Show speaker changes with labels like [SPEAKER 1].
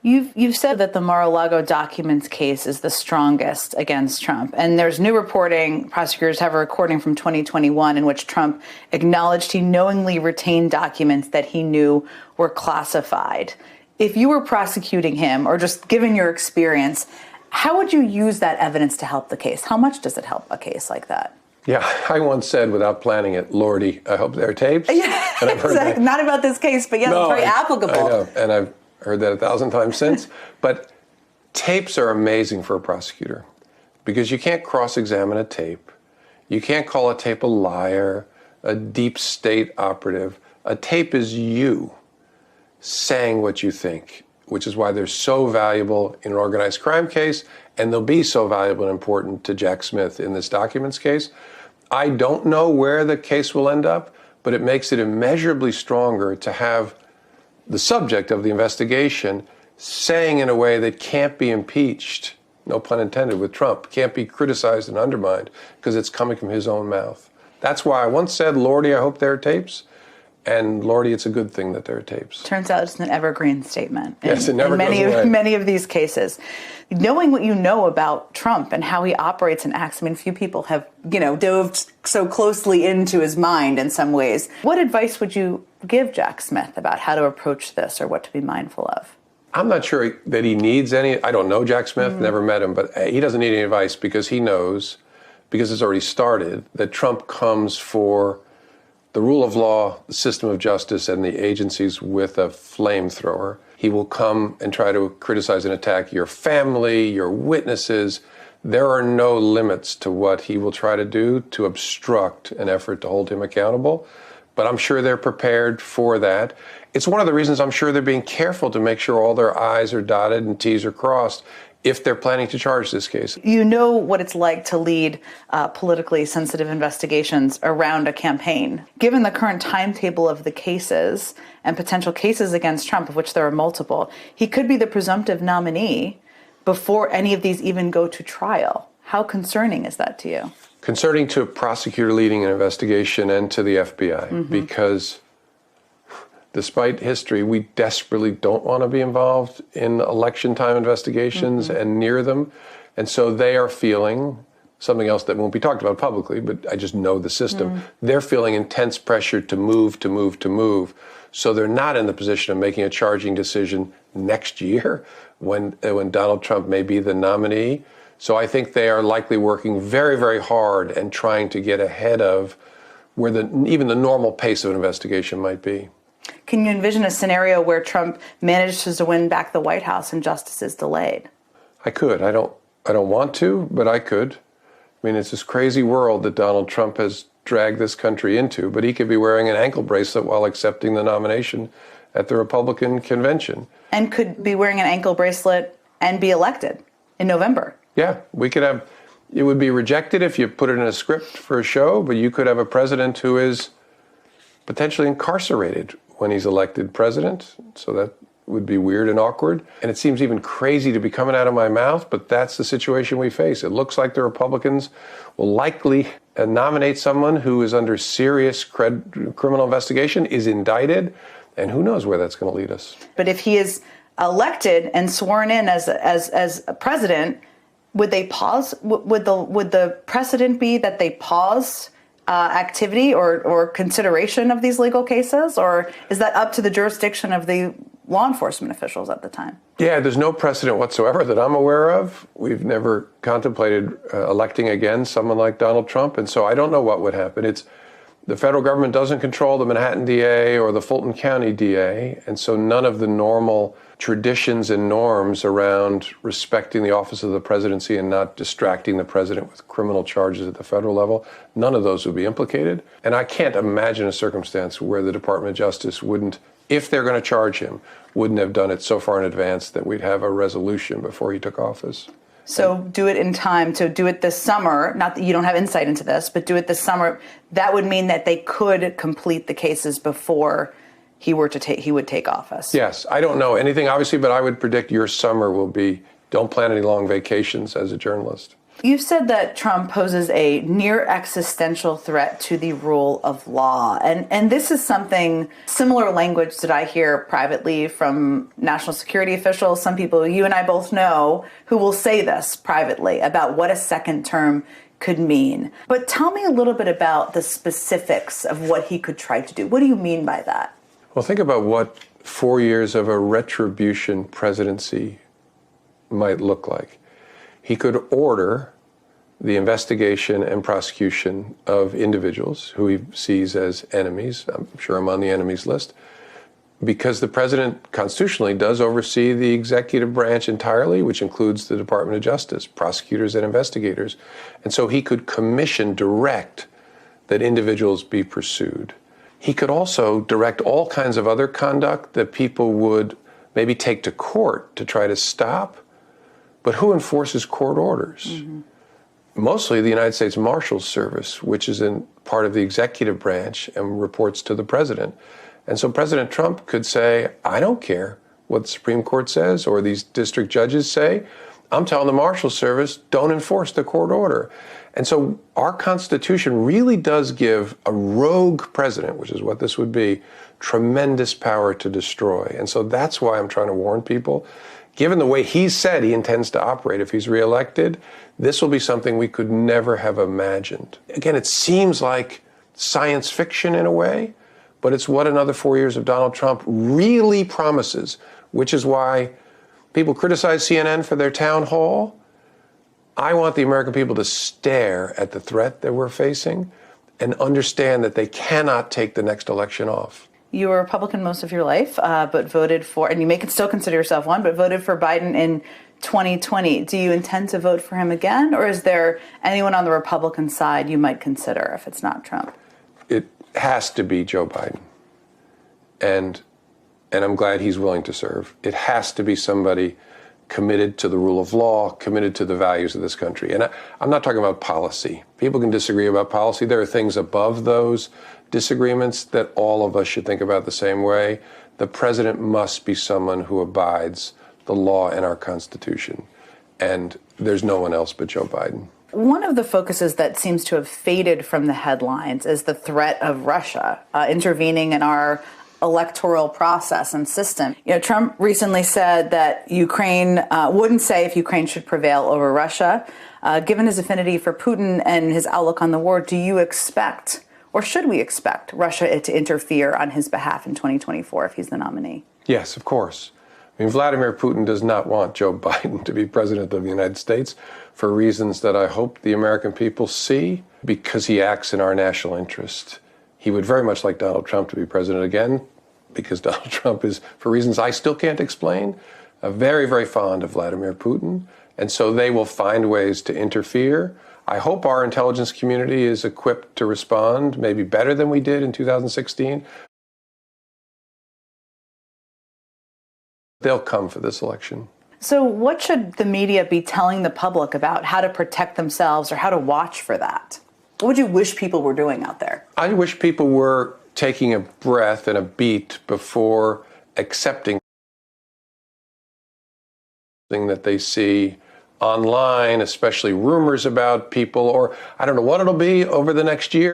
[SPEAKER 1] You've said that the Mar-a-Lago documents case is the strongest against Trump. And there's new reporting, prosecutors have a recording from 2021 in which Trump acknowledged he knowingly retained documents that he knew were classified. If you were prosecuting him, or just given your experience, how would you use that evidence to help the case? How much does it help a case like that?
[SPEAKER 2] Yeah, I once said without planning it, Lordy, I hope there are tapes.
[SPEAKER 1] Yeah, and I've heard that. Not about this case, but yes, it's very applicable.
[SPEAKER 2] I know, and I've heard that 1,000 times since. But tapes are amazing for a prosecutor because you can't cross-examine a tape. You can't call a tape a liar, a deep state operative. A tape is you saying what you think, which is why they're so valuable in an organized crime case, and they'll be so valuable and important to Jack Smith in this documents case. I don't know where the case will end up, but it makes it immeasurably stronger to have the subject of the investigation saying in a way that can't be impeached, no pun intended, with Trump, can't be criticized and undermined because it's coming from his own mouth. That's why I once said, Lordy, I hope there are tapes. And Lordy, it's a good thing that there are tapes.
[SPEAKER 1] Turns out it's an evergreen statement.
[SPEAKER 2] Yes, it never goes away.
[SPEAKER 1] Many of these cases. Knowing what you know about Trump and how he operates and acts, I mean, few people have, dove so closely into his mind in some ways. What advice would you give Jack Smith about how to approach this or what to be mindful of?
[SPEAKER 2] I'm not sure that he needs any. I don't know Jack Smith, never met him, but he doesn't need any advice because he knows, because it's already started, that Trump comes for the rule of law, the system of justice, and the agencies with a flamethrower. He will come and try to criticize and attack your family, your witnesses. There are no limits to what he will try to do to obstruct an effort to hold him accountable. But I'm sure they're prepared for that. It's one of the reasons I'm sure they're being careful to make sure all their I's are dotted and T's are crossed if they're planning to charge this case.
[SPEAKER 1] You know what it's like to lead politically sensitive investigations around a campaign. Given the current timetable of the cases and potential cases against Trump, of which there are multiple, he could be the presumptive nominee before any of these even go to trial. How concerning is that to you?
[SPEAKER 2] Concerning to a prosecutor leading an investigation and to the FBI, because despite history, we desperately don't want to be involved in election time investigations and near them. And so they are feeling something else that won't be talked about publicly, but I just know the system. They're feeling intense pressure to move. So they're not in the position of making a charging decision next year when Donald Trump may be the nominee. So I think they are likely working very, very hard and trying to get ahead of where even the normal pace of an investigation might be.
[SPEAKER 1] Can you envision a scenario where Trump manages to win back the White House and justice is delayed?
[SPEAKER 2] I could. I don't want to, but I could. I mean, it's this crazy world that Donald Trump has dragged this country into, but he could be wearing an ankle bracelet while accepting the nomination at the Republican convention. And
[SPEAKER 1] could be wearing an ankle bracelet and be elected in November.
[SPEAKER 2] Yeah, we could have, it would be rejected if you put it in a script for a show, but you could have a president who is potentially incarcerated when he's elected president. So that would be weird and awkward. And it seems even crazy to be coming out of my mouth, but that's the situation we face. It looks like the Republicans will likely nominate someone who is under serious criminal investigation, is indicted, and who knows where that's going to lead us.
[SPEAKER 1] But if he is elected and sworn in as a president, would they pause? Would the precedent be that they pause activity or consideration of these legal cases, or is that up to the jurisdiction of the law enforcement officials at the time?
[SPEAKER 2] Yeah, there's no precedent whatsoever that I'm aware of. We've never contemplated electing again someone like Donald Trump, and so I don't know what would happen. The federal government doesn't control the Manhattan DA or the Fulton County DA, and so none of the normal traditions and norms around respecting the office of the presidency and not distracting the president with criminal charges at the federal level, none of those would be implicated. And I can't imagine a circumstance where the Department of Justice wouldn't, if they're going to charge him, wouldn't have done it so far in advance that we'd have a resolution before he took office.
[SPEAKER 1] So do it in time, to do it this summer, not that you don't have insight into this, but do it this summer. That would mean that they could complete the cases before he would take office.
[SPEAKER 2] Yes, I don't know anything, obviously, but I would predict your summer will be, don't plan any long vacations as a journalist.
[SPEAKER 1] You've said that Trump poses a near existential threat to the rule of law. And this is something, similar language that I hear privately from national security officials, some people you and I both know, who will say this privately about what a second term could mean. But tell me a little bit about the specifics of what he could try to do. What do you mean by that?
[SPEAKER 2] Well, think about what 4 years of a retribution presidency might look like. He could order the investigation and prosecution of individuals who he sees as enemies. I'm sure I'm on the enemies list, because the president constitutionally does oversee the executive branch entirely, which includes the Department of Justice, prosecutors and investigators. And so he could direct that individuals be pursued. He could also direct all kinds of other conduct that people would maybe take to court to try to stop. But who enforces court orders? Mm-hmm. Mostly the United States Marshals Service, which is in part of the executive branch and reports to the president. And so President Trump could say, I don't care what the Supreme Court says or these district judges say. I'm telling the Marshals Service, don't enforce the court order. And so our Constitution really does give a rogue president, which is what this would be, tremendous power to destroy. And so that's why I'm trying to warn people. Given the way he said he intends to operate if he's reelected, this will be something we could never have imagined. Again, it seems like science fiction in a way, but it's what another 4 years of Donald Trump really promises, which is why people criticize CNN for their town hall. I want the American people to stare at the threat that we're facing and understand that they cannot take the next election off.
[SPEAKER 1] You were a Republican most of your life, but voted for, and you may still consider yourself one, but voted for Biden in 2020. Do you intend to vote for him again, or is there anyone on the Republican side you might consider if it's not Trump?
[SPEAKER 2] It has to be Joe Biden. And I'm glad he's willing to serve. It has to be somebody committed to the rule of law, committed to the values of this country. And I'm not talking about policy. People can disagree about policy. There are things above those disagreements that all of us should think about the same way. The president must be someone who abides the law and our Constitution. And there's no one else but Joe Biden.
[SPEAKER 1] One of the focuses that seems to have faded from the headlines is the threat of Russia intervening in our electoral process and system. You know, Trump recently said that Ukraine wouldn't say if Ukraine should prevail over Russia. Given his affinity for Putin and his outlook on the war, do you expect, or should we expect, Russia to interfere on his behalf in 2024 if he's the nominee?
[SPEAKER 2] Yes, of course. I mean, Vladimir Putin does not want Joe Biden to be president of the United States for reasons that I hope the American people see, because he acts in our national interest. He would very much like Donald Trump to be president again, because Donald Trump is, for reasons I still can't explain, very, very fond of Vladimir Putin. And so they will find ways to interfere. I hope our intelligence community is equipped to respond, maybe better than we did in 2016. They'll come for this election.
[SPEAKER 1] So what should the media be telling the public about how to protect themselves or how to watch for that? What would you wish people were doing out there?
[SPEAKER 2] I wish people were taking a breath and a beat before accepting something that they see online, especially rumors about people, or I don't know what it'll be over the next year.